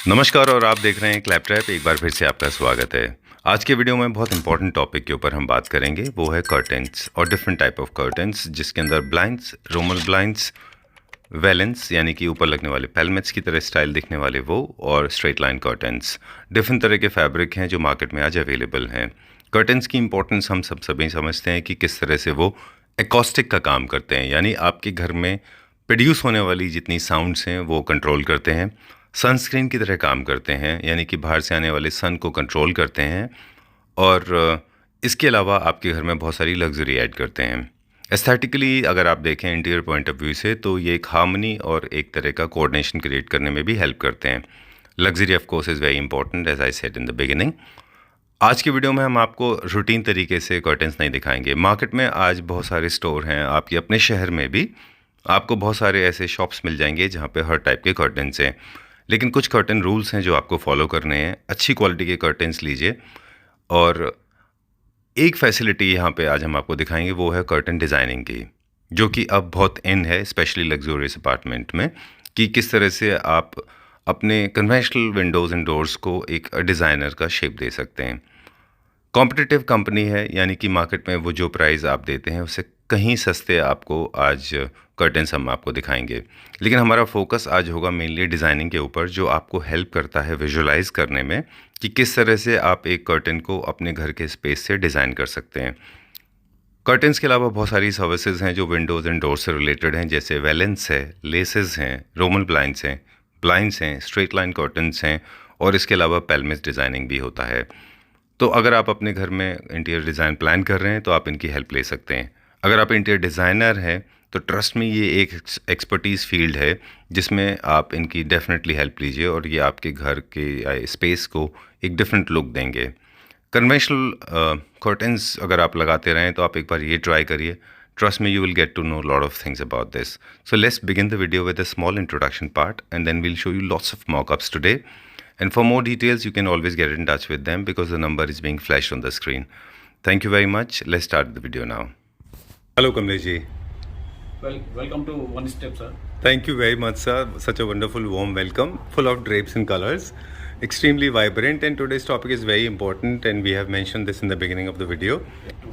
नमस्कार और आप देख रहे हैं क्लैप ट्रैप। एक बार फिर से आपका स्वागत है। आज के वीडियो में बहुत इंपॉर्टेंट टॉपिक के ऊपर हम बात करेंगे, वो है कर्टेंस और डिफरेंट टाइप ऑफ कर्टेंस, जिसके अंदर ब्लाइंड्स, रोमन ब्लाइंड्स, वेलेंस यानी कि ऊपर लगने वाले पेलमेट्स की तरह स्टाइल दिखने वाले वो, और स्ट्रेट लाइन कर्टेंस। डिफरेंट तरह के फैब्रिक हैं जो मार्केट में आज अवेलेबल हैं। कर्टेंस की इंपॉर्टेंस हम सभी समझते हैं कि किस तरह से वो एकॉस्टिक का काम करते हैं, यानी आपके घर में प्रोड्यूस होने वाली जितनी साउंड्स हैं वो कंट्रोल करते हैं। सनस्क्रीन की तरह काम करते हैं, यानी कि बाहर से आने वाले सन को कंट्रोल करते हैं। और इसके अलावा आपके घर में बहुत सारी लग्जरी ऐड करते हैं। एस्थेटिकली अगर आप देखें इंटीरियर पॉइंट ऑफ व्यू से, तो ये एक हार्मनी और एक तरह का कोऑर्डिनेशन क्रिएट करने में भी हेल्प करते हैं। Luxury of course is very important, as I said in the beginning. आज की वीडियो में हम आपको रूटीन तरीके से कर्टेंस नहीं दिखाएंगे। मार्केट में आज बहुत सारे स्टोर हैं, आपके अपने शहर में भी आपको बहुत सारे ऐसे शॉप्स मिल जाएंगे जहाँ पे हर टाइप के कर्टेंस हैं। लेकिन कुछ कर्टन रूल्स हैं जो आपको फॉलो करने हैं। अच्छी क्वालिटी के कर्टेंस लीजिए। और एक फैसिलिटी यहाँ पे आज हम आपको दिखाएंगे, वो है कर्टन डिज़ाइनिंग की, जो कि अब बहुत इन है, स्पेशली लग्जूरियस अपार्टमेंट में, कि किस तरह से आप अपने कन्वेंशनल विंडोज़ एंड डोर्स को एक डिज़ाइनर का शेप दे सकते हैं। कॉम्पिटिटिव कंपनी है, यानी कि मार्केट में वो जो प्राइस आप देते हैं उससे कहीं सस्ते आपको आज कर्टेंस हम आपको दिखाएंगे। लेकिन हमारा फोकस आज होगा मेनली डिज़ाइनिंग के ऊपर, जो आपको हेल्प करता है विजुलाइज करने में कि किस तरह से आप एक कर्टेन को अपने घर के स्पेस से डिज़ाइन कर सकते हैं। कर्टेंस के अलावा बहुत सारी सर्विसेज हैं जो विंडोज़ एंड डोर से रिलेटेड हैं, जैसे वेलेंस है, लेसेस हैं, रोमन ब्लाइंड्स हैं, स्ट्रेट लाइन कर्टेंस हैं, और इसके अलावा पेलमेस डिज़ाइनिंग भी होता है। तो अगर आप अपने घर में इंटीरियर डिज़ाइन प्लान कर रहे हैं तो आप इनकी हेल्प ले सकते हैं। अगर आप इंटीरियर डिज़ाइनर हैं तो ट्रस्ट में ये एक एक्सपर्टीज़ फील्ड है जिसमें आप इनकी डेफिनेटली हेल्प लीजिए, और ये आपके घर के स्पेस को एक डिफरेंट लुक देंगे। कन्वेंशनल कर्टेंस अगर आप लगाते रहें तो आप एक बार ये ट्राई करिए। Trust me you will get to know lot of things about this. So let's begin the video with a small introduction part and then we'll show you lots of mockups today. And for more details, you can always get in touch with them because the number is being flashed on the screen. Thank you very much. Let's start the video now. Hello, Kamlesh ji. Welcome to One Step, sir. Thank you very much, sir. Such a wonderful, warm welcome, full of drapes and colors. Extremely vibrant, and today's topic is very important, and we have mentioned this in the beginning of the video.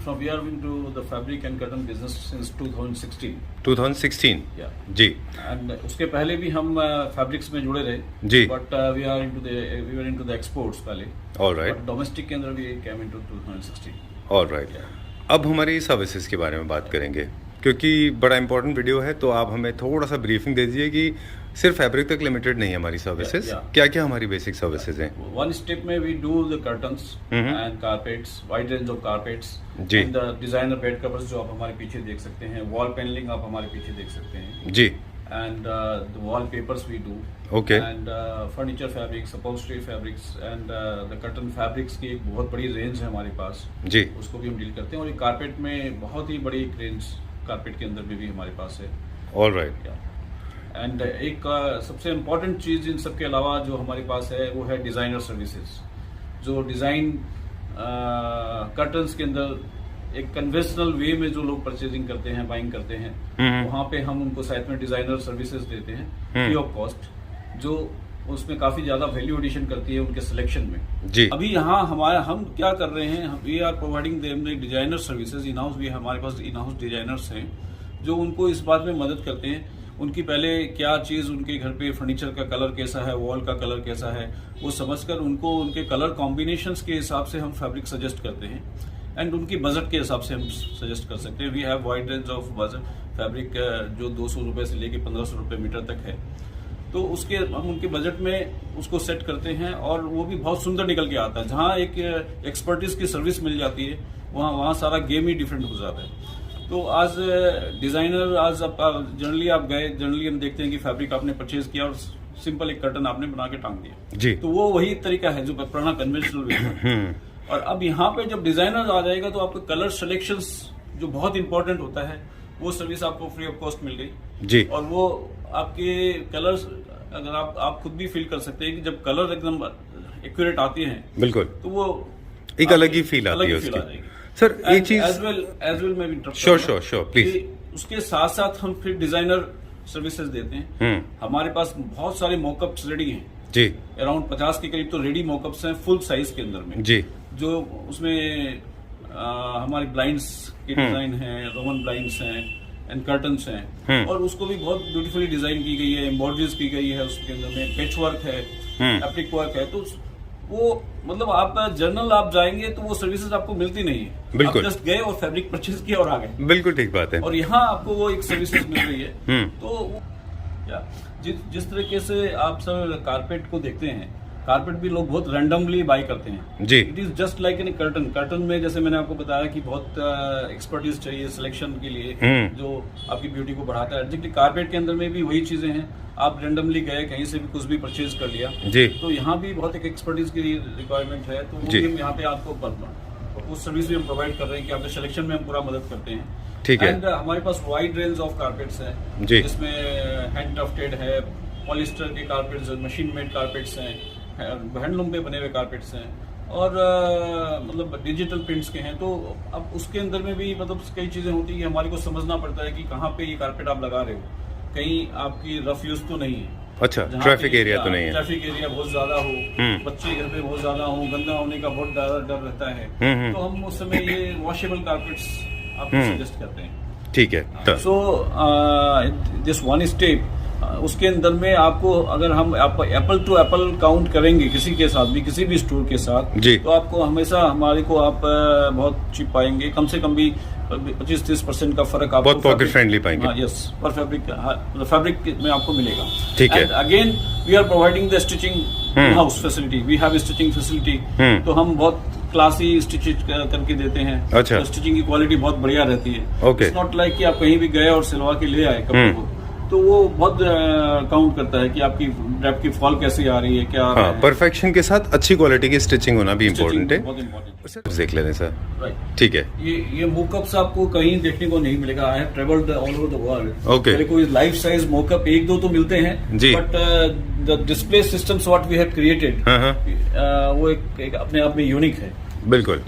So we are into the fabric and curtain business since 2016. 2016? Yeah. Ji. And उसके पहले भी हम fabrics में जुड़े रहे. जी. But we were into the exports पहले. All right. But domestic के अंदर we came into 2016. All right. अब हमारी सर्विसेज के बारे में बात करेंगे, क्योंकि बड़ा इंपॉर्टेंट वीडियो है। तो आप हमें थोड़ा सा ब्रीफिंग दे दीजिए कि सिर्फ फैब्रिक तक लिमिटेड नहीं है हमारी सर्विसेज। क्या क्या हमारी बेसिक सर्विसेज हैं? वन स्टेप में we do the curtains and carpets, wide range of carpets, and the designer bed covers जो आप हमारे पीछे देख सकते हैं, वॉल पैनलिंग आप हमारे पीछे देख सकते हैं जी, and the wallpapers we do, okay, and furniture fabrics, upholstery fabrics, and the curtain fabrics की एक बहुत बड़ी रेंज है हमारे पास जी, उसको भी हम डील करते हैं। और ये कारपेट में बहुत ही बड़ी एक रेंज कारपेट के अंदर भी हमारे पास है। All right. एंड एक सबसे इम्पॉर्टेंट चीज़ इन सब के अलावा जो हमारे पास है वो है डिज़ाइनर सर्विसेज। जो डिज़ाइन कर्टन्स के अंदर एक कन्वेंशनल वे में जो लोग परचेजिंग करते हैं, बाइंग करते हैं, वहाँ पे हम उनको साथ में डिज़ाइनर सर्विसेज देते हैं फ्री ऑफ कॉस्ट, जो उसमें काफ़ी ज़्यादा वैल्यू एडिशन करती है उनके सिलेक्शन में जी। अभी यहाँ हम क्या कर रहे हैं, we are providing them designer services in house. भी हमारे पास इन हाउस डिज़ाइनर्स हैं जो उनको इस बात में मदद करते हैं, उनकी पहले क्या चीज़ उनके घर पे फर्नीचर का कलर कैसा है, वॉल का कलर कैसा है, वो समझकर उनको उनके कलर कॉम्बिनेशंस के हिसाब से हम फैब्रिक सजेस्ट करते हैं, एंड उनकी बजट के हिसाब से हम सजेस्ट कर सकते हैं। We have wide range of budget fabric जो 200 रुपये से लेके 1500 रुपये मीटर तक है। तो उसके हम उनके बजट में उसको सेट करते हैं और वो भी बहुत सुंदर निकल के आता है। जहाँ एक एक्सपर्टीज की सर्विस मिल जाती है वहाँ सारा गेम ही डिफरेंट हो जाता है। तो आज डिज़ाइनर, आज जनरली आप गए, जनरली हम देखते हैं कि फैब्रिक आपने परचेज किया और सिंपल एक कर्टन आपने बना के टांग दिया जी। तो वो वही तरीका है जो पुराना कन्वेंशनल वे है। और अब यहाँ पे जब डिज़ाइनर आ जाएगा तो आपको कलर सिलेक्शंस जो बहुत इंपॉर्टेंट होता है वो सर्विस आपको फ्री ऑफ कॉस्ट मिल गई जी। और वो आपके कलर्स अगर आप खुद भी फील कर सकते हैं कि जब कलर एकदम एक्यूरेट आते हैं बिल्कुल, तो वो एक अलग ही फील आती है उसकी। सर एक चीज एज वेल मैं भी श्योर प्लीज, उसके साथ साथ हम फिर डिजाइनर सर्विसेज देते हैं। हमारे पास बहुत सारे मॉकअप्स रेडी हैं जी अराउंड 50 के करीब तो रेडी मॉकअप्स हैं फुल साइज के अंदर में, जी जो उसमें हमारी ब्लाइंड्स के डिजाइन है, रोमन ब्लाइंड्स हैं एंड कर्टन्स हैं, और उसको भी बहुत ब्यूटीफुली डिजाइन की गई है, एम्ब्रॉयडरीज की गई है, उसके अंदर में पैच वर्क है, एप्लिक वर्क है। तो वो मतलब आप जर्नल आप जाएंगे तो वो सर्विसेज आपको मिलती नहीं है, बिल्कुल। आप जस्ट गए और फैब्रिक परचेज किया और आ गए, बिल्कुल ठीक बात है। और यहाँ आपको वो एक सर्विसेज मिल रही है। तो जिस तरीके से आप सब कारपेट को देखते हैं, कारपेट भी लोग बहुत रैंडमली बाय करते हैं जी। It is just like in curtain. Curtain में जैसे मैंने आपको बताया कि बहुत एक्सपर्टीज चाहिए सिलेक्शन के लिए, जो आपकी ब्यूटी को बढ़ाता है। एग्जैक्टली कारपेट के अंदर में भी वही चीजें हैं, आप रैंडमली गए कहीं से भी कुछ भी परचेज कर लिया जी। तो यहाँ भी बहुत एक एक्सपर्टीज की रिक्वायरमेंट है, तो वो जी। भी हम यहाँ पे आपको उस सर्विस भी हम प्रोवाइड कर रहे हैं कि आपके सिलेक्शन में हम पूरा मदद करते हैं। ठीक है। एंड हमारे पास वाइड रेंज ऑफ कारपेट्स हैं, जी। जिसमें हैंड टफ्टेड है, पॉलिस्टर के कारपेट्स, मशीन मेड कारपेट्स हैं, हैंडलूम पे बने हुए कारपेट्स हैं, और मतलब डिजिटल प्रिंट्स के हैं। तो अब उसके अंदर में भी मतलब कई चीजें होती है, हमारे को समझना पड़ता है कि कहाँ पे ये कारपेट आप लगा रहे हो, कहीं आपकी रफ यूज तो नहीं है, अच्छा, ट्रैफिक एरिया तो नहीं है, ट्रैफिक एरिया बहुत ज्यादा हो, बच्चे घर पे बहुत ज्यादा हो, गंदा होने का बहुत डर रहता है, तो हम उस समय ये वॉशेबल कारपेट्स आपको सजेस्ट करते हैं। ठीक है। सो दिस वन स्टेप, उसके अंदर में आपको अगर हम एप्पल टू एप्पल काउंट करेंगे किसी के साथ भी, किसी भी स्टोर के साथ जी, तो आपको हमेशा हमारे को आप बहुत चीप पाएंगे, कम से कम भी 25-30% का फर्क आपको बहुत पॉकेट फ्रेंडली पाएंगे। यस, पर फैब्रिक में आपको मिलेगा। ठीक है। Again we are providing the stitching house facility, we have stitching facility, तो हम बहुत क्लासी स्टिच करके देते हैं। अच्छा। तो स्टिचिंग की क्वालिटी बहुत बढ़िया रहती है। ओके। इट्स नॉट लाइक कि आप कहीं भी गए और सिलवा के ले आए कपड़े को, तो वो बहुत काउंट करता है कि आपकी ड्रेप की फॉल कैसी आ रही है, क्या हाँ, परफेक्शन के साथ अच्छी क्वालिटी की स्टिचिंग होना भी इम्पोर्टेंट है। बहुत इम्पोर्टेंट। सर देख लेते हैं सर। राइट, ठीक है। ये मोकअप्स आपको कहीं देखने को नहीं मिलेगा। I have travelled all over the world. Okay. मेरे को लाइफ साइज मोकअप एक दो तो मिलते हैं जी। But the display systems what we have created, वो एक अपने आप में यूनिक है। बिल्कुल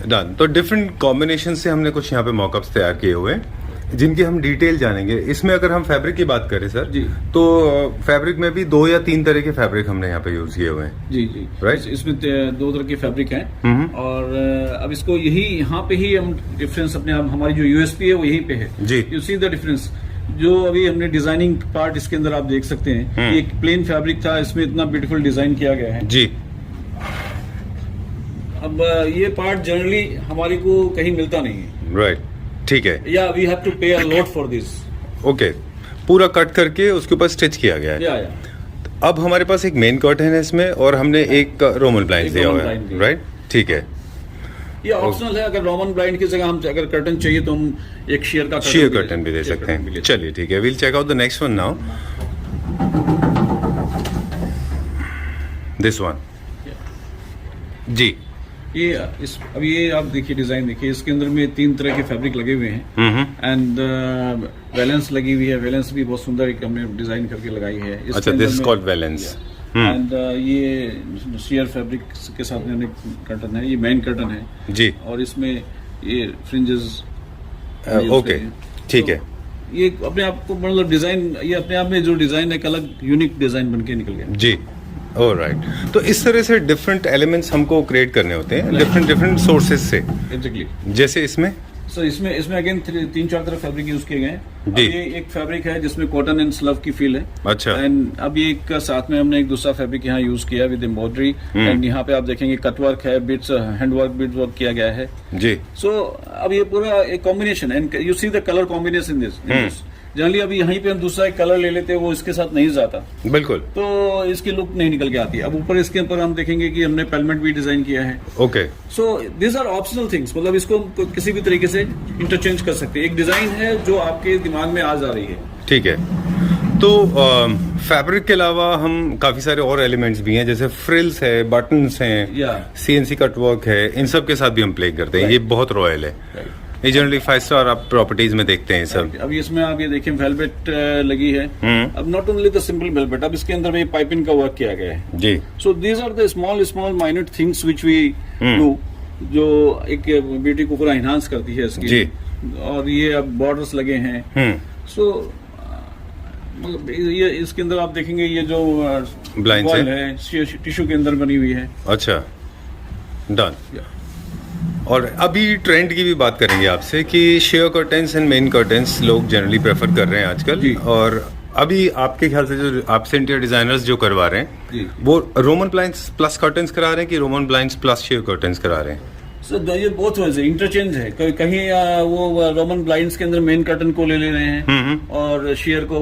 डन। तो डिफरेंट कॉम्बिनेशन से हमने कुछ यहाँ पे मॉकअप्स तैयार किए हुए हैं, जिनकी हम डिटेल जानेंगे। इसमें अगर हम फैब्रिक की बात करें सर जी, तो फैब्रिक में भी 2 या 3 तरह के फैब्रिक हमने यहाँ पे यूज किए हुए हैं। जी जी, राइट। इसमें 2 तरह के फैब्रिक हैं, और अब इसको यही यहाँ पे ही हम डिफरेंस अपने आप, हमारी जो यूएसपी है वो यहीं पे है जी। You see the difference. जो अभी हमने डिजाइनिंग पार्ट इसके अंदर आप देख सकते हैं, एक प्लेन फैब्रिक था, इसमें इतना ब्यूटीफुल डिजाइन किया गया है जी। अब ये पार्ट जनरली हमारे को कहीं मिलता नहीं है। राइट, ठीक है। या वी हैव टू पे a lot for this. Okay, पूरा कट करके उसके ऊपर स्टिच किया गया है। या अब हमारे पास एक मेन कर्टन है इसमें, और हमने एक रोमन ब्लाइंड दिया हुआ है। राइट, ठीक है। ये ऑप्शनल है, अगर रोमन ब्लाइंड की जगह हम अगर कर्टन चाहिए तो हम एक शेयर कर्टन भी दे सकते हैं। चलिए ठीक है, we'll check out the next one now. This one जी। अब ये आप देखिए डिजाइन देखिए, इसके अंदर में 3 तरह के फैब्रिक लगे हुए हैं, एंड वैलेंस लगी हुई है। वैलेंस भी बहुत सुंदर एक हमने डिजाइन करके लगाई है। अच्छा, this is called valence. And ये शेयर फैब्रिक के साथ में कर्टन है, ये मेन कर्टन है जी, और इसमें ये फ्रिंजेस। ओके, ठीक है। ये अपने आप को मतलब डिजाइन, ये अपने आप में जो डिजाइन एक अलग यूनिक डिजाइन बन के निकल गया जी। ऑलराइट, तो इस तरह से डिफरेंट एलिमेंट्स हमको क्रिएट करने होते हैं डिफरेंट सोर्सेज से। एग्जैक्टली। जैसे इसमें सर इसमें अगेन 3-4 तरह फैब्रिक यूज किए गए हैं। जी। ये एक फैब्रिक है जिसमें कॉटन एंड स्लव की फील है। अच्छा। एंड अब ये एक साथ में हमने एक दूसरा फैब्रिक यहाँ यूज किया विद एम्ब्रॉयडरी, एंड यहाँ पे आप देखेंगे कटवर्क है, बिट्स हैंडवर्क बीड वर्क किया गया है जी। सो अब ये पूरा एक combination, and you see the colour combination this. Generally अभी यहीं पे हम दूसरा एक कलर ले लेते हैं, वो इसके साथ नहीं जाता बिल्कुल, तो इसकी लुक नहीं निकल के आती। अब ऊपर इसके ऊपर हम देखेंगे कि हमने पेलमेंट भी डिजाइन किया है। Okay, so this are optional things, मतलब इसको किसी भी तरीके से इंटरचेंज कर सकते हैं। एक डिजाइन है जो आपके दिमाग में आ जा रही है। ठीक है, तो फैब्रिक के अलावा हम काफी सारे और एलिमेंट्स भी हैं, जैसे फ्रिल्स है, बटन्स हैं, सीएनसी कट वर्क है, इन सब के साथ भी हम प्ले करते हैं। ये बहुत रॉयल है, ये जनरली 5 स्टार आप प्रॉपर्टीज में देखते हैं सब। अब इसमें आप ये देखिए वेलवेट लगी है। अब not only the simple velvet, अब इसके अंदर में पाइपिंग का वर्क किया गया है जी। So these are the small minute things which we do, जो एक ब्यूटी को पूरा एनहांस करती है इसकी जी। और ये अब बॉर्डर्स लगे हैं। सो मतलब ये इसके अंदर आप देखेंगे ये जो Blinds वॉल है टिश्यू के अंदर बनी हुई है। अच्छा, डन। और अभी ट्रेंड की भी बात करेंगे आपसे कि share curtains and main curtains लोग जनरली प्रेफर कर रहे हैं आजकल। जी। और अभी आपके ख्याल से जो आपसे इंटीरियर डिजाइनर्स जो करवा रहे हैं जी। वो रोमन ब्लाइंड्स प्लस कर्टेंस करा रहे हैं कि Roman blinds plus share curtains करा रहे हैं? सर ये बहुत वैसे इंटरचेंज है, कहीं वो रोमन ब्लाइंड्स के अंदर मेन कर्टन को ले रहे हैं और शेयर को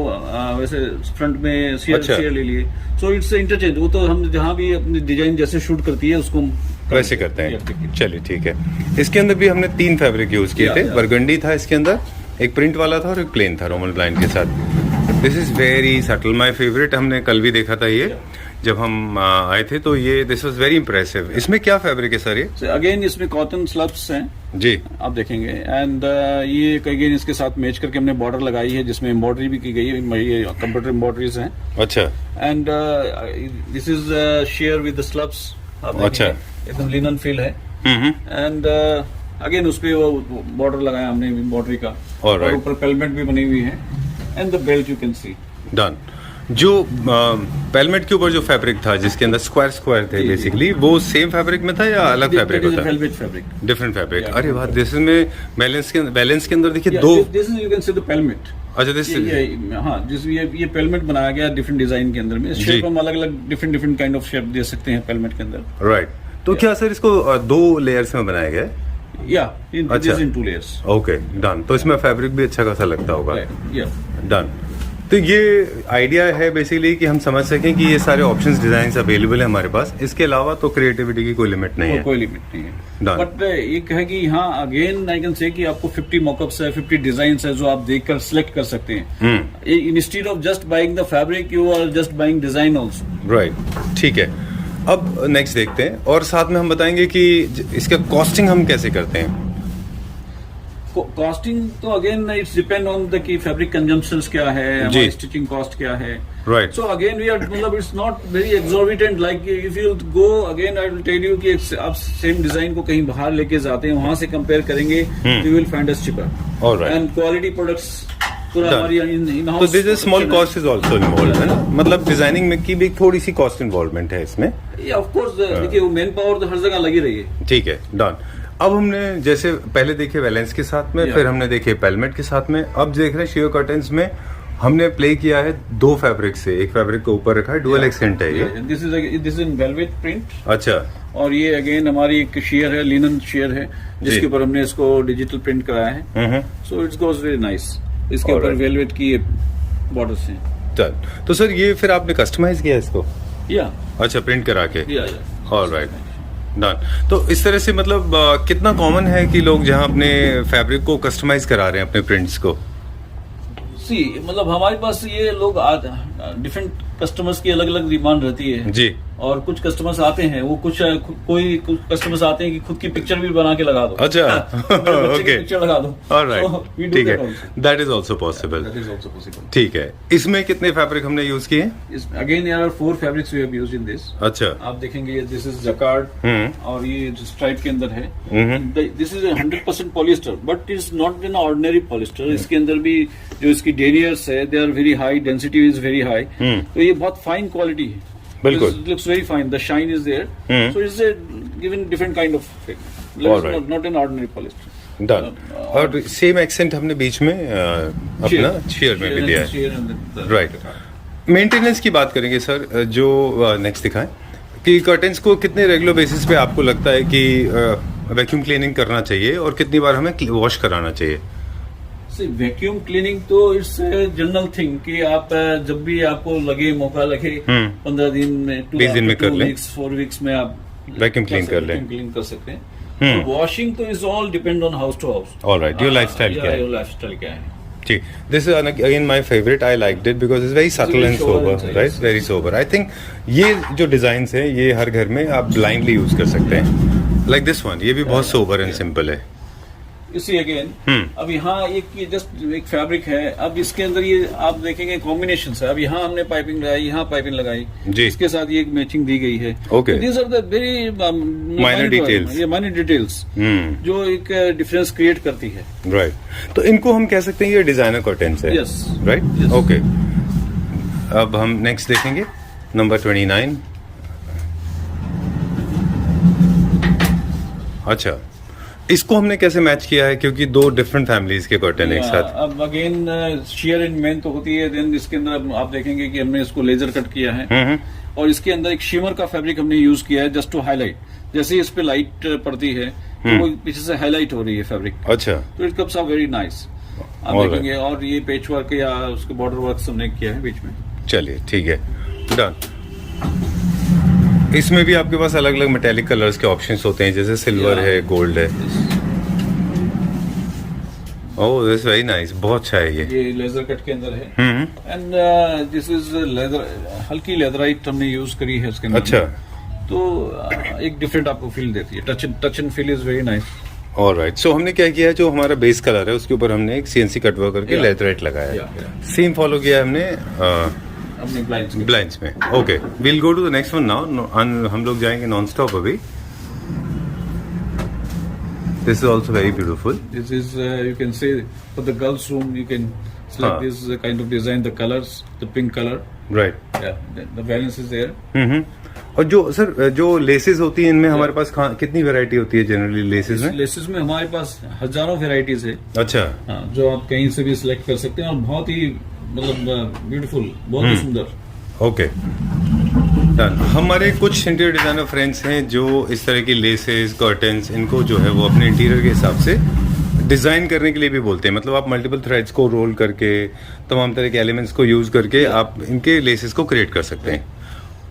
वैसे फ्रंट में शेयर अच्छा। शेयर ले लिए। So it's interchange. वो तो हम जहाँ भी अपनी डिजाइन जैसे शूट करती है उसको वैसे करते हैं। चलिए ठीक है। इसके अंदर भी हमने 3 फैब्रिक यूज किए थे। बरगंडी था इसके अंदर, एक प्रिंट वाला था और एक प्लेन था रोमन ब्लाइंड के साथ। This is very subtle, my favourite. हमने कल भी देखा था ये जब हम आए थे, तो ये दिस वाज वेरी इंप्रेसिव। इसमें क्या फैब्रिक है सर ये? अगेन इसमें कॉटन स्लब्स हैं जी, आप देखेंगे। एंड ये अगेन इसके साथ मैच करके हमने बॉर्डर लगाई है जिसमें एम्ब्रॉयडरी भी की गई है, ये कंप्यूटर एम्ब्रॉयडरीज हैं। अच्छा। And this is sheer with the slubs. अच्छा। एकदम लिनन फील है। एंड अगेन उस पे वो बॉर्डर लगाया हमने एम्ब्रॉयडरी का। Alright. और ऊपर पेलमेट भी बनी हुई है and the belt you can C. Done. जो पेलमेट के ऊपर जो फैब्रिक था जिसके अंदर स्क्वायर स्क्वायर थे बेसिकली, वो सेम फैब्रिक में था या अलग फैब्रिक होता है? Velvet fabric, different fabric. Yeah, अरे वाह, दिस में बैलेंस के अंदर देखिए दो। This is you can see the pelmet. अच्छा, दिस हाँ, जिस ये पेलमेट बनाया गया डिफरेंट डिजाइन के अंदर में। शेप हम अलग अलग डिफरेंट काइंड ऑफ शेप दे सकते हैं पेलमेट के अंदर। राइट। तो क्या सर इसको 2 लेयर्स में बनाया गया है? या इन अच्छा। 2 layers। Okay, done. तो इसमें फैब्रिक भी अच्छा खासा लगता होगा। या डन। तो ये आइडिया है बेसिकली कि हम समझ सकें कि ये सारे ऑप्शंस डिजाइन अवेलेबल है हमारे पास। इसके अलावा तो क्रिएटिविटी की कोई लिमिट नहीं है। कोई लिमिट नहीं है। Done. बट एक है कि हाँ, अगेन आई कैन से कि आपको 50 मॉकअप्स है, 50 डिजाइन है जो आप देखकर सिलेक्ट कर सकते हैं। Instead of just buying the fabric you are just buying design also. Right, ठीक है। अब नेक्स्ट देखते हैं और साथ में हम बताएंगे कि इसका कॉस्टिंग हम कैसे करते हैं। कॉस्टिंग तो again it's depend on the की फैब्रिक कंजम्पशंस क्या है, हमारी स्टिचिंग कॉस्ट क्या है। Right. So again we are मतलब it's not very exorbitant. Like if you go again I will tell you कि आप सेम डिजाइन को कहीं बाहर लेके जाते हैं, वहां से कंपेयर करेंगे, you will find us cheaper. Alright. And quality products पूरा हमारी इन हाउस। तो this is small cost is also involve है ना, मतलब डिजाइनिंग में की भी थोड़ी सी कॉस्ट इन्वॉल्वमेंट है इसमें। ऑफ कोर्स देखिए वो मैन पावर तो हर जगह लगी रही है। ठीक है, डन। अब हमने जैसे पहले देखे वैलेंस के साथ में, फिर हमने देखे पेलमेट के साथ में, अब देख रहे हैं शेयर कर्टेंस में हमने प्ले किया है 2 फैब्रिक से। एक फैब्रिक को ऊपर रखा है, डुअल एक्सेंट है ये। This in velvet print. अच्छा। और ये अगेन हमारी एक शेयर है, लिनन शेयर है, जिसके ऊपर हमने इसको डिजिटल प्रिंट कराया है। So it's goes very nice. इसके ऊपर वेलवेट की बॉर्डर्स हैं। डन। तो सर ये फिर आपने कस्टमाइज किया इसको? या अच्छा, प्रिंट करा के। Alright, done. तो इस तरह से मतलब कितना कॉमन है कि लोग जहां अपने फैब्रिक को कस्टमाइज करा रहे हैं अपने प्रिंट्स को? सी मतलब हमारे पास ये लोग डिफरेंट कस्टमर्स की अलग अलग डिमांड रहती है जी। और कुछ कस्टमर्स आते हैं वो कुछ कस्टमर्स आते हैं कि खुद की पिक्चर भी बना के लगा दो। अच्छा। ओके, पिक्चर लगा दो। ऑलराइट, ठीक है, दैट इज आल्सो पॉसिबल। ठीक है। इसमें कितने फैब्रिक हमने यूज किए? Again there are 4 fabrics we have used in this. अच्छा। आप देखेंगे दिस इज जकार्ड और ये स्ट्राइप के अंदर है। This is 100% polyester but is not in ordinary polyester. इसके अंदर भी जो इसकी डेरियर्स है they are very high, density is very high. तो ये बहुत फाइन क्वालिटी है। बिल्कुल। It looks very fine. The shine is there. So it's a given different kind of effect. Alright. Not an ordinary polyester. Done. और same accent हमने बीच में अपना share में भी दिया है। राइट। मेंटेनेंस की बात करेंगे सर, जो नेक्स्ट दिखाएं कि कर्टेंस को कितने रेगुलर बेसिस पे आपको लगता है कि वैक्यूम क्लीनिंग करना चाहिए और कितनी बार हमें वॉश कराना चाहिए? वैक्यूम क्लीनिंग तो इट्स जनरल थिंग कि आप जब भी आपको लगे, मौका लगे, 15 दिन में 20 दिन में कर लें, 4 वीक्स में आप वैक्यूम क्लीन कर लें। क्लीन कर सकते हैं। वॉशिंग तो is all depend on house to house. Alright, your lifestyle क्या है? योर लाइफस्टाइल क्या है? ठीक। This is again my favourite. I liked it because it's very subtle and sober, right, very sober. I think ये जो designs है ये हर घर में आप ब्लाइंडली यूज कर सकते हैं। लाइक दिस वन, ये भी बहुत सोबर एंड सिंपल है। इसी अगेन अब यहाँ एक जस्ट एक फैब्रिक है। अब इसके अंदर ये आप देखेंगे कॉम्बिनेशन है। अब यहाँ हमने पाइपिंग लगाई, यहाँ पाइपिंग लगाई जी, इसके साथ ये मैचिंग दी गई है। Okay, these are the very minor details, ये माइनर डिटेल्स जो एक डिफरेंस क्रिएट करती है। राइट। तो इनको हम कह सकते हैं ये डिजाइनर कर्टेन्स है। Yes, right, okay. अब हम नेक्स्ट देखेंगे नंबर 29। अच्छा, इसको हमने कैसे मैच किया है, क्योंकि दो डिफरेंट फैमिलीज के कर्टन एक साथ। अब अगेन शेयर एंड मेन तो होती है, देन इसके अंदर आप देखेंगे कि हमने इसको लेजर कट किया है और इसके अंदर एक शिमर का फैब्रिक हमने यूज किया है जस्ट टू हाईलाइट। जैसे ही इस पे लाइट पड़ती है तो वो पीछे से हाईलाइट हो रही है फैब्रिक। अच्छा, तो it comes out very nice, आप देखेंगे। और ये पेच वर्क या उसके बॉर्डर वर्क हमने किया है बीच में। चलिए ठीक है, डन। इसमें भी आपके पास अलग अलग मेटेलिक कलर्स के ऑप्शंस होते हैं, जैसे सिल्वर है, गोल्ड है। ओह दिस वेरी नाइस, बहुत अच्छा है ये लेजर कट के अंदर है एंड दिस इज लेदर, हल्की लेदराइट हमने यूज करी है इसके अंदर। अच्छा, तो एक डिफरेंट आपको फील देती है, touch and feel is very nice. Alright, so हमने क्या किया है, जो हमारा बेस कलर है उसके ऊपर हमने एक सीएनसी कट वर्क करके लेदराइट लगाया है। सेम फॉलो किया है हमने अपने ब्लाइंड्स में। Okay, we'll go to the next one now. हम लोग जाएंगे नॉन स्टॉप अभी। This is also very beautiful. This is you can say for the girls' room you can select this kind of design, the colors, the pink color. Right. Yeah, the balance is there. और जो sir जो laces होती हैं इनमें हमारे पास कितनी variety होती है जनरली लेसेस में? लेसेस में हमारे पास हजारों वेराइटीज है। अच्छा, हाँ, जो आप कहीं से भी सिलेक्ट कर सकते हैं और बहुत ही मतलब ब्यूटीफुल, बहुत ही सुंदर। Okay, done. हमारे कुछ इंटीरियर डिजाइनर फ्रेंड्स हैं जो इस तरह की लेसेस, कर्टन्स, इनको जो है वो अपने इंटीरियर के हिसाब से डिज़ाइन करने के लिए भी बोलते हैं। मतलब आप मल्टीपल थ्रेड्स को रोल करके, तमाम तरह के एलिमेंट्स को यूज़ करके आप इनके लेसेस को क्रिएट कर सकते हैं।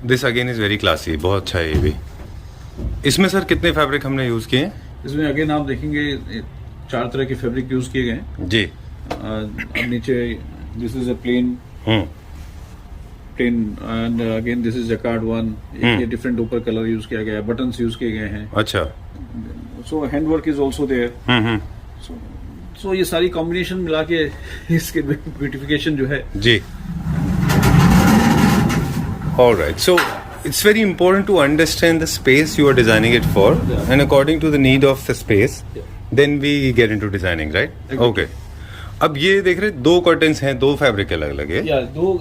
This again is very classy, बहुत अच्छा है ये भी। इसमें सर कितने फैब्रिक हमने यूज़ किए हैं? इसमें अगेन आप देखेंगे 4 तरह के फैब्रिक यूज़ किए गए हैं जी। अब नीचे this is a plain and again this is jacquard one. ये डिफरेंट ऊपर कलर यूज किया गया है, बटन्स यूज किए गए हैं। अच्छा, so hand work is also there. So ये सारी कॉम्बिनेशन मिला के इसके ब्यूटिफिकेशन जो है जी। Alright, so it's very important to understand the space you are designing it for, and according to the need of the space, then we get into designing, right? Okay. अब ये देख रहे 2 कर्टन्स हैं, 2 fabric अलग अलग है। या दो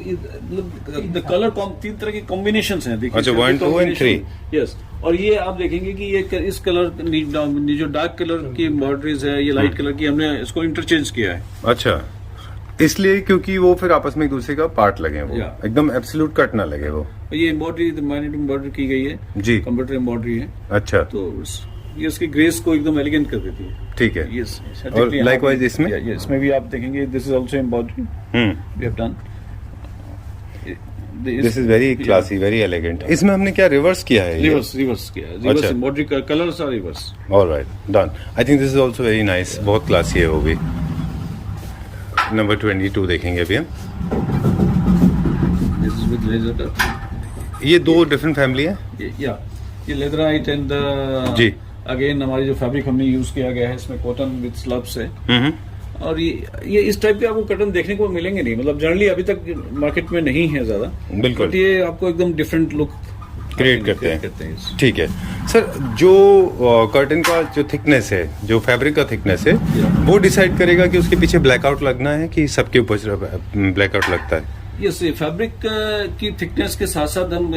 द कलर 3 तरह के कॉम्बिनेशंस हैं, देखिए। अच्छा, 1, 2 and 3। यस, और ये आप देखेंगे कि ये इस कलर जो डार्क कलर की एम्ब्रॉयडरीज है, ये लाइट कलर की, हमने इसको इंटरचेंज किया है। अच्छा, इसलिए क्योंकि वो फिर आपस में एक दूसरे का पार्ट लगे, वो एकदम एब्सोल्यूट कट ना लगे। वो ये एम्ब्रॉयडरी की गई है जी, कंप्यूटर एम्ब्रॉयडरी है। अच्छा, तो ये उसकी ग्रेस को एकदम एलिगेंट कर देती है। ठीक है। यस, और लाइकवाइज इसमें इसमें भी आप देखेंगे this is also embroidery we have done. This is very classy, very elegant. इसमें हमने क्या रिवर्स किया है? रिवर्स किया है। रिवर्स एम्ब्रॉयडरी का colours are reverse. Alright, done. I think this is also very nice, बहुत क्लासी है वो भी। नंबर 22 देखेंगे अभी हम। This is with laser cut. ये 2 डिफरेंट फैमिली है। ये लेदराइट एंड जी। अगेन हमारी जो फैब्रिक हमने यूज किया गया है इसमें कॉटन विद स्लब्स है। और ये इस टाइप के आपको कर्टन देखने को मिलेंगे नहीं, मतलब जनरली अभी तक मार्केट में नहीं है ज्यादा। बिल्कुल, बट ये आपको एकदम डिफरेंट लुक क्रिएट करते हैं। ठीक है सर, जो कर्टन का जो थिकनेस है, जो फैब्रिक का थिकनेस है, वो डिसाइड करेगा कि उसके पीछे ब्लैकआउट लगना है कि सबके ऊपर ब्लैकआउट लगता है? यस, फैब्रिक की थिकनेस के साथ साथ हम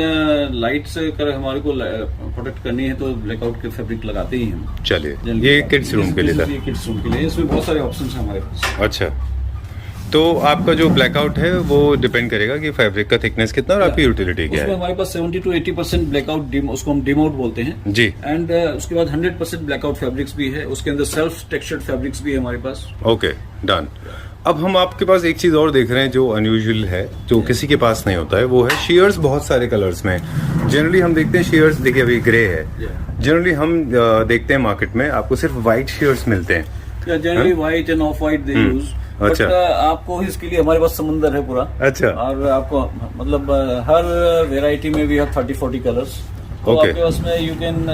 लाइट से अगर हमारे को प्रोटेक्ट करनी है तो ब्लैकआउट के फैब्रिक लगाते ही हम। चलिए, ये किड्स रूम के लिए था। ये किड्स रूम के लिए, इसमें बहुत सारे ऑप्शंस हैं हमारे पास। अच्छा, तो आपका जो ब्लैकआउट है वो डिपेंड करेगा कि फैब्रिक का थिकनेस कितना और आपकी यूटिलिटी क्या है। हमारे पास 70 to 80% ब्लैकआउट, उसको हम डिम आउट बोलते हैं जी। एंड उसके बाद 100% ब्लैकआउट फैब्रिक्स भी है, उसके अंदर सेल्फ टेक्सचर्ड फैब्रिक्स भी है हमारे पास। Okay, done. अब हम आपके पास एक चीज और देख रहे हैं जो अनयूजुअल है, जो किसी के पास नहीं होता है, वो है शेयर्स। बहुत सारे कलर्स में जनरली हम देखते हैं शेयर्स। देखिए अभी ग्रे है, जनरली हम देखते हैं मार्केट में आपको सिर्फ व्हाइट शेयर्स मिलते हैं। Generally white end of white they use. अच्छा, आपको इसके लिए हमारे पास समंदर है पूरा। अच्छा, और आपको मतलब हर वेराइटी में भी है 30-40 कलर्स। तो आपके पास में यू कैन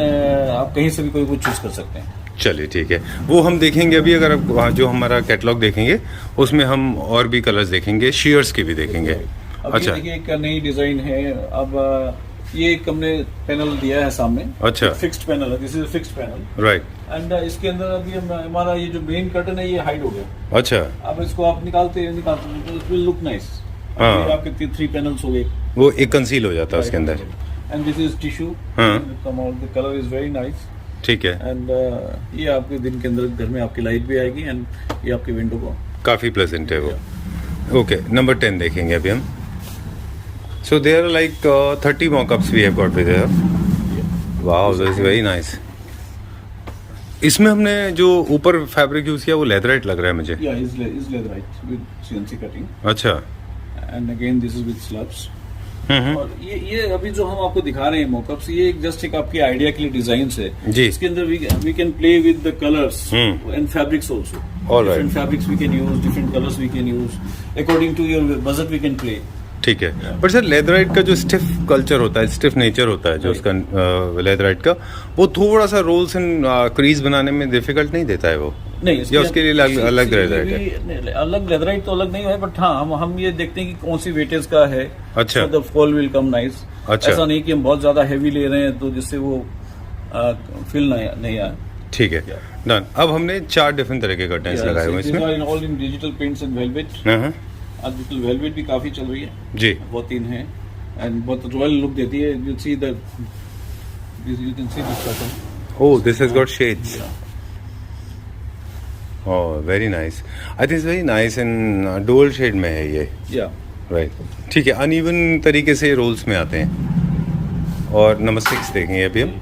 आप कहीं से भी कोई चूज कर सकते हैं। चलिए ठीक है, वो हम देखेंगे अभी। अगर आप जो हमारा कैटलॉग देखेंगे उसमें हम और भी कलर्स देखेंगे, शेयर्स के भी देखेंगे। अच्छा, देखिए एक नई डिजाइन है। अब ये एक हमने पैनल दिया है सामने। अच्छा, फिक्स्ड पैनल है, this is fixed panel, right. And इसके अंदर अभी हमारा ये जो मेन कर्टन है ये हाइड हो गया। अच्छा, अब इसको आप निकालते तो इट विल लुक नाइस। हाँ। ये आपके 3 पैनल्स हो गए, वो एक कंसील हो जाता है उसके अंदर। एंड दिस इज टिश्यू, हाँ। The colour is very nice. ठीक है, एंड ये आपके दिन के अंदर घर में आपकी लाइट भी आएगी, एंड ये आपके विंडो को काफ़ी प्लेजेंट है वो। ओके, नंबर 10 देखेंगे अभी हम। So there are like 30 mockups we have got with here. Wow, that's very nice. इसमें हमने जो ऊपर फैब्रिक यूज किया वो लेदराइट लग रहा है मुझे। या is leatherite with CNC cutting, अच्छा। And again this is with slubs. और ये अभी जो हम आपको दिखा रहे हैं मॉकअप्स, ये जस्ट एक आपकी आइडिया के लिए डिजाइन है जी। इसके अंदर we can play with the colours and fabrics also. All right. Different fabrics we can use, different colours we can use, according to your budget we can play. ठीक है, बट सर लेदराइट का जो stiff culture होता है, stiff nature होता है जो उसका लेदराइट का, वो थोड़ा सा रोल्स एंड क्रीज बनाने में डिफिकल्ट नहीं देता है वो? नहीं, या उसके लिए अलग लेदराइट है? अलग लेदराइट तो अलग नहीं है, बट हाँ हम ये देखते हैं कि कौन सी वेटेज का है। अच्छा। The fall will come nice. अच्छा। ऐसा नहीं कि हम बहुत ज्यादा हैवी ले रहे हैं तो जिससे वो फील नहीं आए। ठीक है, डन। अब हमने 4 डिफरेंट तरह के कर्टेंस लगाए हुए हैं इसमें। All in digital prints and velvet. हाँ, डिजिटल वेलवेट भी काफी चल रही है जी। बहुत इन है, एंड बहुत रॉयल लुक देती है। You see the you can see this pattern. Oh, this has got shades. Oh, very nice. I think it's very nice in dual shade में है ये। या राइट, ठीक है। अनइवन तरीके से रोल्स में आते हैं। और नंबर 6 देखेंगे अभी हम।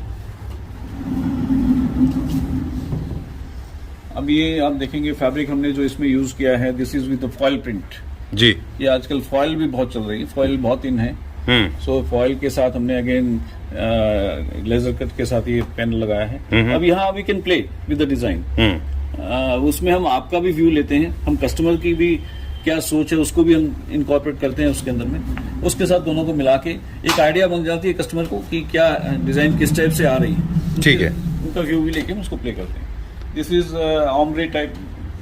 अब ये आप देखेंगे फैब्रिक हमने जो इसमें यूज किया है, this is with foil print. जी। ये आजकल फॉयल भी बहुत चल रही है, फॉयल बहुत इन है। सो फॉयल के साथ हमने अगेन लेजर कट के साथ ये पेन लगाया है। अब यहाँ we can play with the design. उसमें हम आपका भी व्यू लेते हैं, हम कस्टमर की भी क्या सोच है उसको भी हम इनकॉर्पोरेट करते हैं उसके अंदर में। उसके साथ दोनों को मिला के एक आइडिया बन जाती है कस्टमर को कि क्या डिजाइन किस टाइप से आ रही है। ठीक है, उनका व्यू भी लेके हम उसको प्ले करते हैं। This is ombre type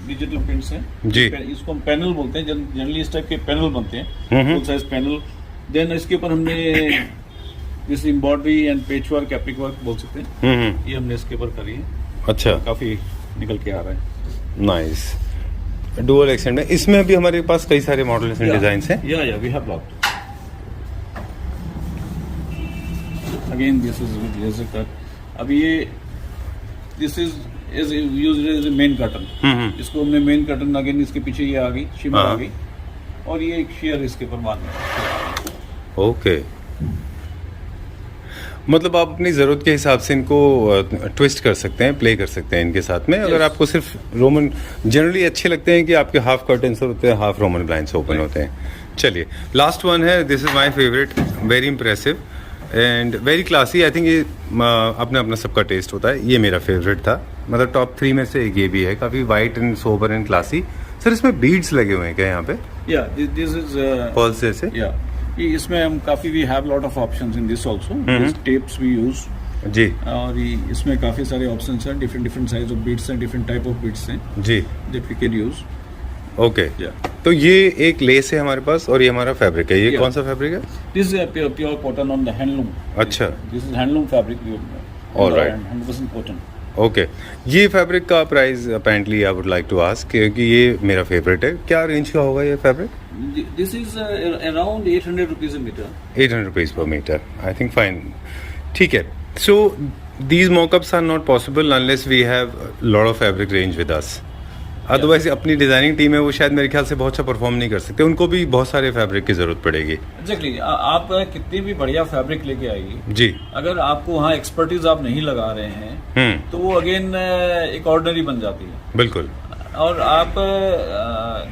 digital prints हैं जी। इसको हम पैनल बोलते हैं, जनरली इस टाइप के पैनल बनते हैं, फुल साइज पैनल। देन इसके ऊपर हमने दिस एम्ब्रॉयडरी एंड पेच वर्क, एप्लिक वर्क बोल सकते हैं, ये हमने इसके ऊपर करी है। अच्छा, काफी निकल के आ रहा है। नाइस। डुअल एक्सेंट में इसमें भी हमारे पास कई सारे मॉडल्स एंड डिजाइन्स हैं। या we have lot. Again this is with laser cut. अब ये this is used as a main curtain. इसको हमने मेन कर्टन, अगेन इसके पीछे ये आ गई शिमर आ गई, और ये एक शेयर इसके ऊपर मारना। ओके, मतलब आप अपनी ज़रूरत के हिसाब से इनको ट्विस्ट कर सकते हैं, प्ले कर सकते हैं इनके साथ में। अगर आपको सिर्फ रोमन जनरली अच्छे लगते हैं कि आपके हाफ कर्टन्स होते हैं, हाफ रोमन ब्लाइंड्स ओपन होते हैं। चलिए, लास्ट वन है, this is my favourite, very impressive and very classy. I think ये अपना अपना सबका टेस्ट होता है, ये मेरा फेवरेट था, मतलब टॉप 3 में से एक ये भी है। काफ़ी white and sober and classy. Sir, इसमें बीड्स लगे हुए हैं क्या यहाँ पे? या दिस इज पर्ल्स जैसे? या इसमें हम काफी we have lot of options in this also. Tapes we use जी। और इसमें काफी सारे ऑप्शंस हैं, डिफरेंट साइज ऑफ बीड्स हैं, डिफरेंट टाइप ऑफ बीड्स हैं जी, that we can use. Okay. तो ये एक लेस है हमारे पास और ये हमारा फैब्रिक है। ये कौन सा फैब्रिक है? This is pure cotton on the handloom. अच्छा, this is handloom fabric. Alright. 100% cotton. Okay. ये फैब्रिक का price apparently I would like to ask, क्योंकि ये मेरा फेवरेट है। क्या रेंज का होगा ये fabric? This is around 800 rupees a meter। 800 rupees per metre, I think fine. ठीक है। So these mockups are not possible unless we have lot of fabric range with us. Otherwise अपनी designing team है वो शायद मेरे ख्याल से बहुत अच्छा परफॉर्म नहीं कर सकते, उनको भी बहुत सारे फैब्रिक की जरूरत पड़ेगी। एग्जैक्टली। आप कितनी भी बढ़िया फैब्रिक लेके आएगी जी, अगर आपको वहाँ एक्सपर्टीज आप नहीं लगा रहे हैं तो वो अगेन एक ऑर्डिनरी बन जाती है। बिल्कुल। और आप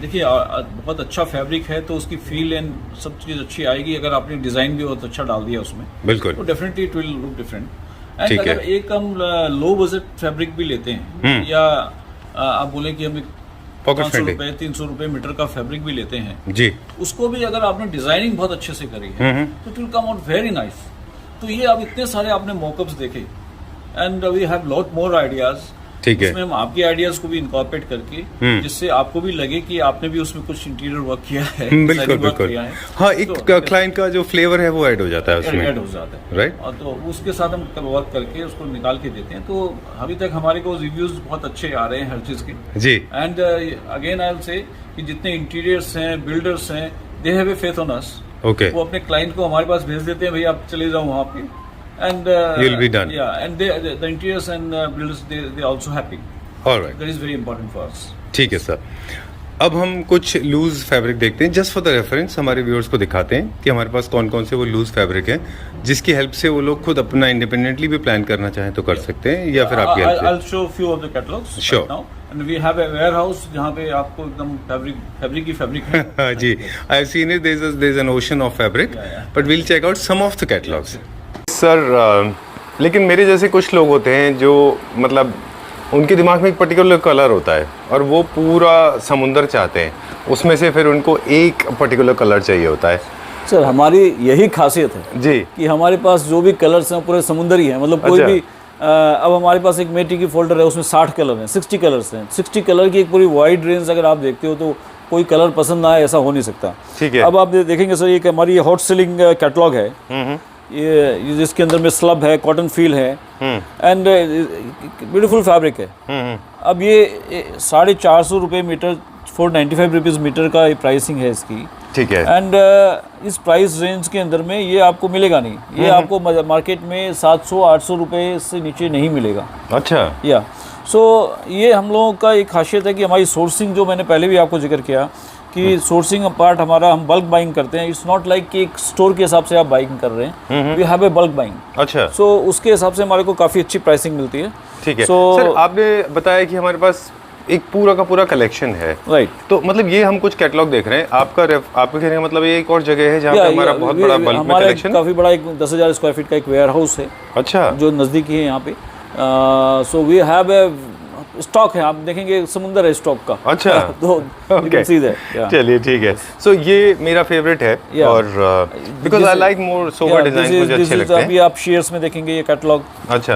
देखिए बहुत अच्छा फैब्रिक है तो उसकी फील एंड सब चीज अच्छी आएगी। अगर आपने डिजाइन भी बहुत अच्छा डाल दिया उसमें, बिल्कुल, तो definitely it will look different. And ठीक है। अगर एक हम लो बजट फैब्रिक भी लेते हैं, या आप बोले कि हम पॉकेट 500 फ्रेंडली, रुपए 300 रुपए मीटर का फैब्रिक भी लेते हैं जी, उसको भी अगर आपने डिजाइनिंग बहुत अच्छे से करी है तो it will come out very nice. तो ये अब इतने सारे आपने मॉकअप्स देखे, and we have lot more ideas. ठीक है। उसमें हम आपके आइडियाज को भी इनकॉर्पोरेट करके, जिससे आपको भी लगे कि आपने भी उसमें कुछ इंटीरियर वर्क किया है, बिल्कुल बिल्कुल। हाँ, एक क्लाइंट का जो फ्लेवर है वो ऐड हो जाता है उसमें, ऐड हो जाता है, राइट। और तो उसके साथ हम वर्क करके उसको निकाल के देते हैं। तो अभी तक हमारे को रिव्यूज बहुत अच्छे आ रहे हैं हर चीज के जी। And again I will say कि जितने इंटीरियर्स हैं, बिल्डर्स हैं, they have a faith on us. Okay, वो अपने क्लाइंट को हमारे पास भेज देते हैं, भाई आप चले जाओ वहाँ पे, and You'll be done. And the interiors and builders they also happy. Alright, that is very important for us. ठीक है सर। अब हम कुछ लूज फैब्रिक देखते हैं, जस्ट फॉर द रेफरेंस हमारे व्यूअर्स को दिखाते हैं कि हमारे पास कौन कौन से वो लूज फैब्रिक हैं जिसकी हेल्प से वो लोग खुद अपना इंडिपेंडेंटली भी प्लान करना चाहें तो कर सकते हैं, या फिर आपकी help I'll show few of the catalogs Sure. right now, and we have a warehouse जहाँ पे आपको एकदम फैब्रिक ही फैब्रिक है। से। जी, I have seen it, there is an ocean of fabric, but we'll check out some of the catalogues. Sir, लेकिन मेरे जैसे कुछ लोग होते हैं जो मतलब उनके दिमाग में एक पर्टिकुलर कलर होता है और वो पूरा समुंदर चाहते हैं, उसमें से फिर उनको एक पर्टिकुलर कलर चाहिए होता है। सर हमारी यही खासियत है जी, कि हमारे पास जो भी कलर्स हैं पूरे समुंदर ही है, मतलब कोई अच्छा। भी अब हमारे पास एक मेटी की फोल्डर है, उसमें 60 कलर हैं, 60 कलर्स हैं। 60 कलर की एक पूरी वाइड रेंज अगर आप देखते हो तो कोई कलर पसंद ना आए ऐसा हो नहीं सकता। ठीक है। अब आप देखेंगे सर, ये हमारी हॉट सेलिंग कैटलॉग है, ये जिसके अंदर में स्लब है, कॉटन फील है, एंड ब्यूटीफुल फैब्रिक है। अब ये 450 रुपये मीटर, 495 रुपीज़ मीटर का प्राइसिंग है इसकी। ठीक है। एंड इस प्राइस रेंज के अंदर में ये आपको मिलेगा नहीं, ये आपको मार्केट में 700-800 रुपये से नीचे नहीं मिलेगा। अच्छा, या सो ये हम लोगों का एक खासियत है कि हमारी सोर्सिंग, जो मैंने पहले भी आपको जिक्र किया कि सोर्सिंग पार्ट हमारा, हम बल्क बाइंग करते हैं। इट्स नॉट लाइक कि एक स्टोर के हिसाब से आप बाइंग कर रहे हैं, we have a bulk buying. अच्छा, सो उसके हिसाब से हमारे को काफ़ी अच्छी प्राइसिंग मिलती है। ठीक है। So- सर, आपने बताया कि हमारे पास एक पूरा का पूरा कलेक्शन है, राइट। तो मतलब ये हम कुछ कैटलॉग देख रहे हैं, आपके कहने का मतलब ये एक और जगह है जहाँ पे हमारा बहुत बड़ा बल्क में हमारा कलेक्शन। काफ़ी बड़ा एक 10,000 स्क्वायर फीट का एक वेयर हाउस है अच्छा, जो नज़दीकी है यहाँ पे। So we have a stock है, आप देखेंगे समुंदर है स्टॉक का। अच्छा। तो you can see that, yeah. चलिए ठीक है। सो ये मेरा फेवरेट है, Yeah. और because I like more sober Yeah, design this मुझे is- अच्छे this is- लगते अभी हैं। आप शेयर्स में देखेंगे ये कैटलॉग। अच्छा,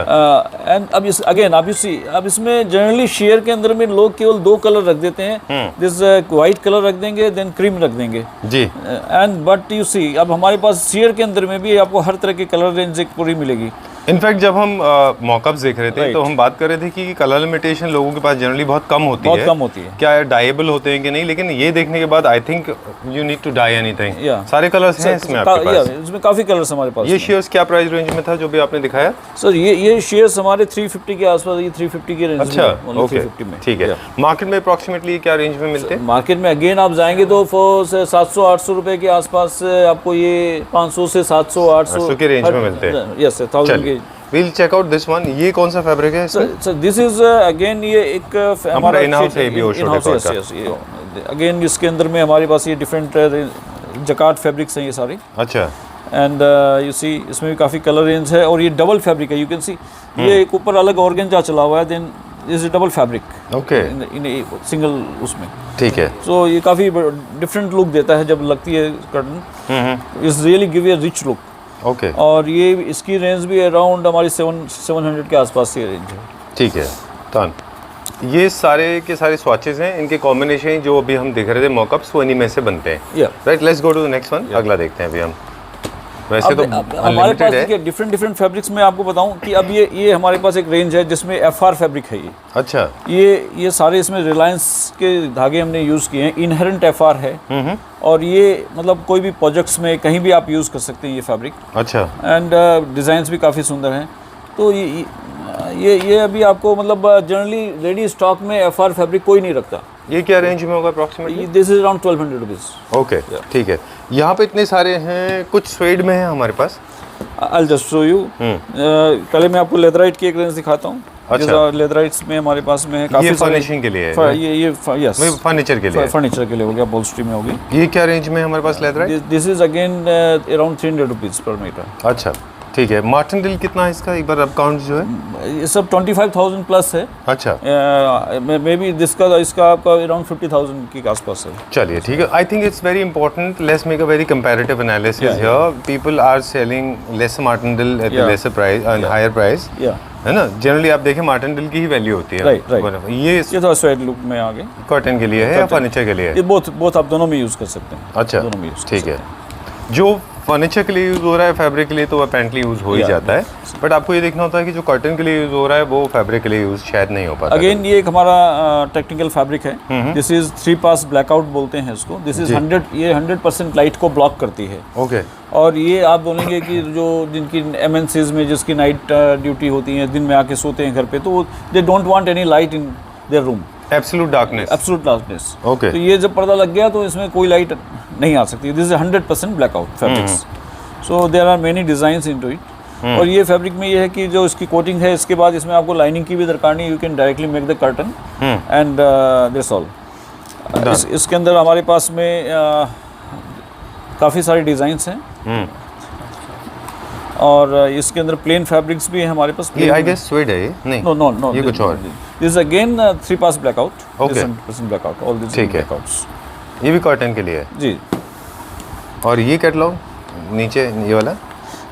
एंड अब इस अगेन आप सी, अब इसमें जनरली शेयर के अंदर में लोग केवल 2 कलर रख देते हैं, दिस वाइट कलर रख देंगे, देन क्रीम रख देंगे, जी, एंड बट यू सी अब हमारे पास शेयर के अंदर में भी आपको हर तरह की कलर रेंज एक पूरी मिलेगी। इनफैक्ट जब हम मॉकअप्स देख रहे थे Right. तो हम बात कर रहे थे कि कलर लिमिटेशन लोगों के पास जनरली बहुत कम होती बहुत है। कम होती है। क्या डाइएबल होते हैं कि नहीं, लेकिन ये देखने के बाद I think you need to dye anything. Yeah. सारे कलर्स हैं इसमें आपके पास। इसमें काफ़ी कलर्स हमारे पास ये शेयर्स क्या प्राइस रेंज में था जो भी आपने दिखाया? सर ये शेयर्स हमारे 350 के आसपास, ये 350 के रेंज अच्छा, में, only ओके, 350 में। ठीक है। मार्केट में अप्रोक्सीमेटली क्या रेंज में मिलते हैं? मार्केट में अगेन आप जाएंगे तो 700-800 रुपए के आसपास आपको ये 500 से 700-800 800 के रेंज में मिलते हैं। यस सर, 1000 के। We'll check out this one. ये कौन सा फैब्रिक है इसमें? सर दिस इज अगेन ये एक हमारा in-house है, ये भी ओशो in-house, डेकोर yes, का। yes, ये अगेन इसके अंदर में हमारे पास ये डिफरेंट जकार्ड फैब्रिक्स हैं ये सारे, अच्छा, एंड यू सी इसमें भी काफ़ी कलर रेंज है, और ये डबल फैब्रिक है, यू कैन सी ये एक ऊपर अलग ऑर्गेंजा चला हुआ है, then is double fabric okay, in single उसमें। ठीक है। सो ये काफ़ी डिफरेंट लुक देता है जब लगती है curtain, is really give a rich look. Okay, और ये इसकी रेंज भी अराउंड हमारी 700 के आसपास की रेंज है। ठीक है। डन। ये सारे के सारे स्वॉचेस हैं, इनके कॉम्बिनेशन जो अभी हम देख रहे थे मॉकअप्स, वो इन्हीं में से बनते हैं। Yeah right, let's go to the next one. अगला देखते हैं अभी हम। वैसे तो हमारे अनलिमिटेड पास है। डिफरेंट फैब्रिक्स में आपको बताऊं कि अब ये हमारे पास एक रेंज है जिसमें FR फैब्रिक है। अच्छा, ये सारे इसमें रिलायंस के धागे हमने यूज़ किए हैं, इनहेरेंट FR है, और ये मतलब कोई भी प्रोजेक्ट्स में कहीं भी आप यूज़ कर सकते हैं ये फैब्रिक, अच्छा, एंड डिज़ाइंस भी काफ़ी सुंदर हैं। तो ये अभी आपको मतलब जनरली रेडी स्टॉक में FR फैब्रिक कोई नहीं रखता। ये क्या रेंज में होगा approximately? This is around 1200 rupees. Okay, ठीक है। यहाँ पे इतने सारे हैं, कुछ स्वेड में है हमारे पास। I'll just show you। पहले मैं आपको लेदराइट की एक रेंज दिखाता हूँ। अच्छा। लेदराइट्स में हमारे पास में है ये काफ़ी सारे। फर्निशिंग के लिए है? ये यस, फर्नीचर के लिए? फर्नीचर के लिए हो गया, बोल्स्ट्री में होगी। ये क्या रेंज में है हमारे पास leather? This is again around 300 rupees per metre. अच्छा, ठीक है। मार्टिनडिल कितना है इसका, एक बार अब काउंट जो है? ये सब 25,000 प्लस है। अच्छा, मे बी इसका आपका अराउंड 50,000 के आसपास है। चलिए ठीक है। I think it's very important, let's make a very comparative analysis here. People are selling less martindale at a lesser price and higher price, है ना? जनरली आप देखें मार्टिनडिल की ही वैल्यू होती है। राइट। ये थोड़ा स्वेट लुक में आ गए। कॉटन के लिए है या फर्नीचर के लिए है? ये बोथ आप दोनों में यूज़ कर सकते हैं। अच्छा, दोनों में यूज़ ठीक है। जो फर्नीचर के लिए यूज़ हो रहा है, फैब्रिक के लिए तो अपेरेंटली यूज़ हो ही Yeah. जाता है, बट आपको ये देखना होता है कि जो कर्टन के लिए यूज़ हो रहा है वो फैब्रिक के लिए यूज़ शायद नहीं हो पाता। अगेन ये एक हमारा टेक्निकल फैब्रिक है। दिस इज 3 पास ब्लैकआउट बोलते हैं इसको। दिस इज 100% लाइट को ब्लॉक करती है। ओके। और ये आप बोलेंगे कि जो जिनकी MNCs में जिसकी नाइट ड्यूटी होती है, दिन में आके सोते हैं घर पे, तो they don't want any light in their room, absolute darkness. Absolute darkness. Okay. तो ये जब पर्दा लग गया तो इसमें कोई लाइट नहीं आ सकती। This is 100% blackout fabrics. So there are many designs into it. और ये फैब्रिक में ये है कि जो इसकी कोटिंग है, इसके बाद इसमें आपको लाइनिंग की भी दरकार नहीं, you can directly make the curtain and this all. इसके अंदर हमारे पास में काफ़ी सारे डिज़ाइंस हैं। और इसके अंदर प्लेन फैब्रिक्स भी हैं हमारे पास। ये आई गेस स्वेड है ये? नहीं, नो नो नो, ये कुछ और। This again 3 pass blackout. Okay. 100% blackout, all this ठीक है। ब्लैकआउट्स। ये भी कर्टन के लिए है। जी। और ये कैटलॉग नीचे ये वाला?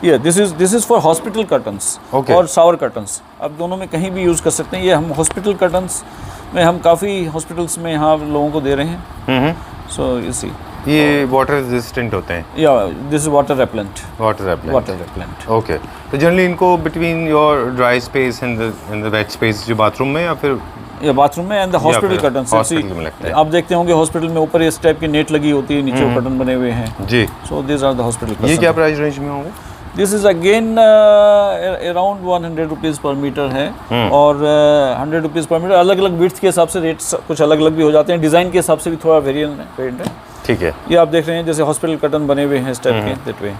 ये this is for hospital curtains Okay. और शावर कर्टन्स। आप दोनों में कहीं भी यूज़ कर सकते हैं। ये हम हॉस्पिटल कर्टन्स में हम काफ़ी हॉस्पिटल्स में यहाँ लोगों को दे रहे हैं। सो यू सी, ये वाटर रेजिस्टेंट होते हैं। Yeah this is water repellent. Water repellent. Water repellent. Okay. तो जनरली इनको between your dry space and the wet space, जो बाथरूम में या फिर या बाथरूम में एंड द हॉस्पिटल फिर कर्टन्स। hospital में लगते हैं। आप देखते होंगे हॉस्पिटल में ऊपर इस टाइप की नेट लगी होती है, नीचे कर्टन बने हुए हैं। जी, so this are the hospital. ये क्या प्राइस रेंज में होंगे? This is again around 100 rupees per metre है। और 100 रुपीज़ पर मीटर। अलग अलग विड्थ के हिसाब से रेट्स कुछ अलग अलग भी हो जाते हैं, डिज़ाइन के हिसाब से भी थोड़ा वेरिएंट है। ठीक है। ये आप देख रहे हैं जैसे हॉस्पिटल कर्टन बने हुए हैं इस टाइप के, दैट वे।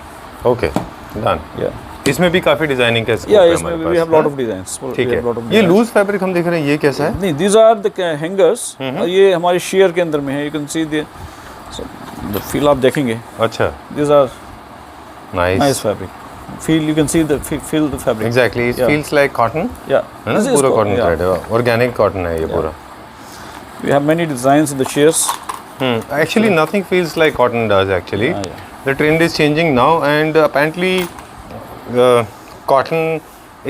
Okay, done. या इसमें भी काफी डिजाइनिंग का स्कोप या है इसमें हमारे वी हैव पास, लॉट है? Of designs. ठीक है। ये लूज फैब्रिक हम देख रहे हैं, ये कैसा है? नहीं, दीज आर द हैंगर्स। ये हमारे शेयर के अंदर में है। You can see the feel, आप देखेंगे। अच्छा, these are nice nice. Fabric. Feel, you can see the feel the fabric. Exactly, it feels like cotton, या है ना? पूरा कॉटन थ्रेड है, ऑर्गेनिक कॉटन है ये पूरा। We have many designs in the shares. Actually, nothing feels like cotton does actually. Yeah. The trend is changing now, and apparently, cotton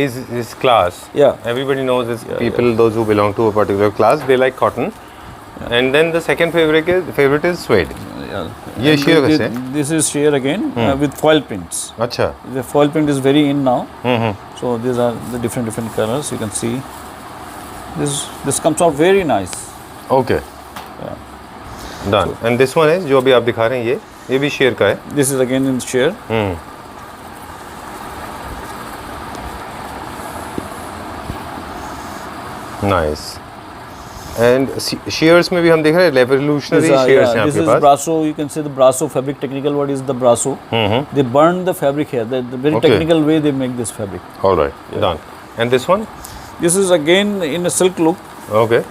is class. Yeah. Everybody knows this. People, those who belong to a particular class, they like cotton. And then the second favorite is suede. ये sheer कैसे है? This is sheer again with foil prints. अच्छा. The foil print is very in now. So these are the different colors. You can see. This comes out very nice. Okay. Done. And this one is जो अभी आप दिखा रहे हैं, ये भी sheer का है. This is again in sheer. Nice. And shears में भी हम देख रहे हैं revolutionary shears हैं This आपके is pass. Brasso. You can say the Brasso fabric. Technical word is the Brasso. They burn the fabric here. The very Okay. technical way they make this fabric. All right. Done. And this one? This is again in a silk look. Okay.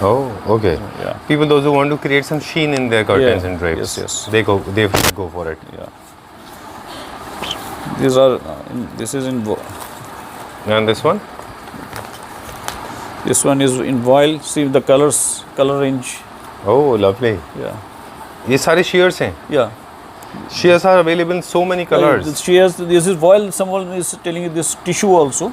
Oh, okay. Yeah. People, those who want to create some sheen in their curtains Yeah. and drapes, Yes. they go for it. Yeah. These are. This is in. And this one? This one is in voile. See the colors, color range. Oh, lovely. Yeah. ये सारे shears हैं. Yeah. Shears are available in so many colors. The shears, this is voile. Someone is telling you this tissue also.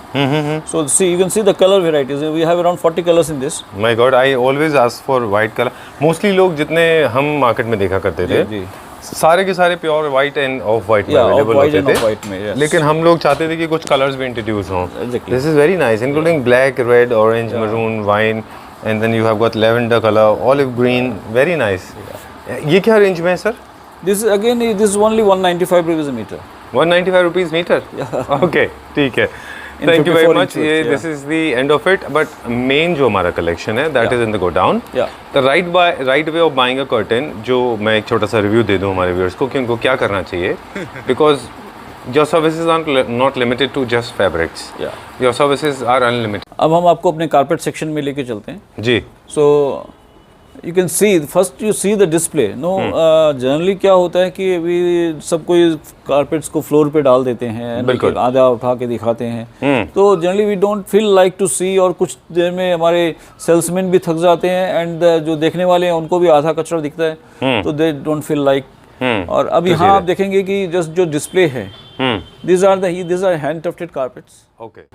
So see, you can see the color varieties. We have around 40 colors in this. My God, I always ask for white color. Mostly लोग जितने हम market में देखा करते थे, जी। सारे के सारे pure white end of white में Yeah, अवेलेबल off-white होते and थे. off-white में, yes. लेकिन हम लोग चाहते थे कि कुछ कलर्स भी इंट्रोड्यूस हों. Exactly. This is very nice, including black, red, orange, maroon, wine, and then you have got lavender color, olive green. Very nice. ये क्या रेंज में है sir? This is again. This is only 195 rupees a meter. 195 rupees meter. Okay, ठीक है. In Thank you very 54 much. inches, ये yeah. this is the end of it. But main जो हमारा collection है, that Yeah. is in the godown. Yeah. The right way of buying a curtain, जो मैं एक छोटा सा रिव्यू दे दूँ हमारे viewers को कि उनको क्या करना चाहिए, because your services are not limited to just fabrics. Yeah. Your services are unlimited. अब हम आपको अपने कारपेट सेक्शन में लेके चलते हैं. जी. So you can see first you see the display. No, generally क्या होता है कि अभी सब कोई कारपेट्स को फ्लोर पे डाल देते हैं, बिल्कुल. आधा उठा के दिखाते हैं. तो generally we don't feel like to see, और कुछ देर में हमारे सेल्समैन भी थक जाते हैं एंड जो देखने वाले हैं उनको भी आधा कचरा दिखता है, तो दे डोंट फील लाइक. और अब यहाँ आप देखेंगे कि जस्ट जो डिस्प्ले है, these are hand tufted carpets. Okay.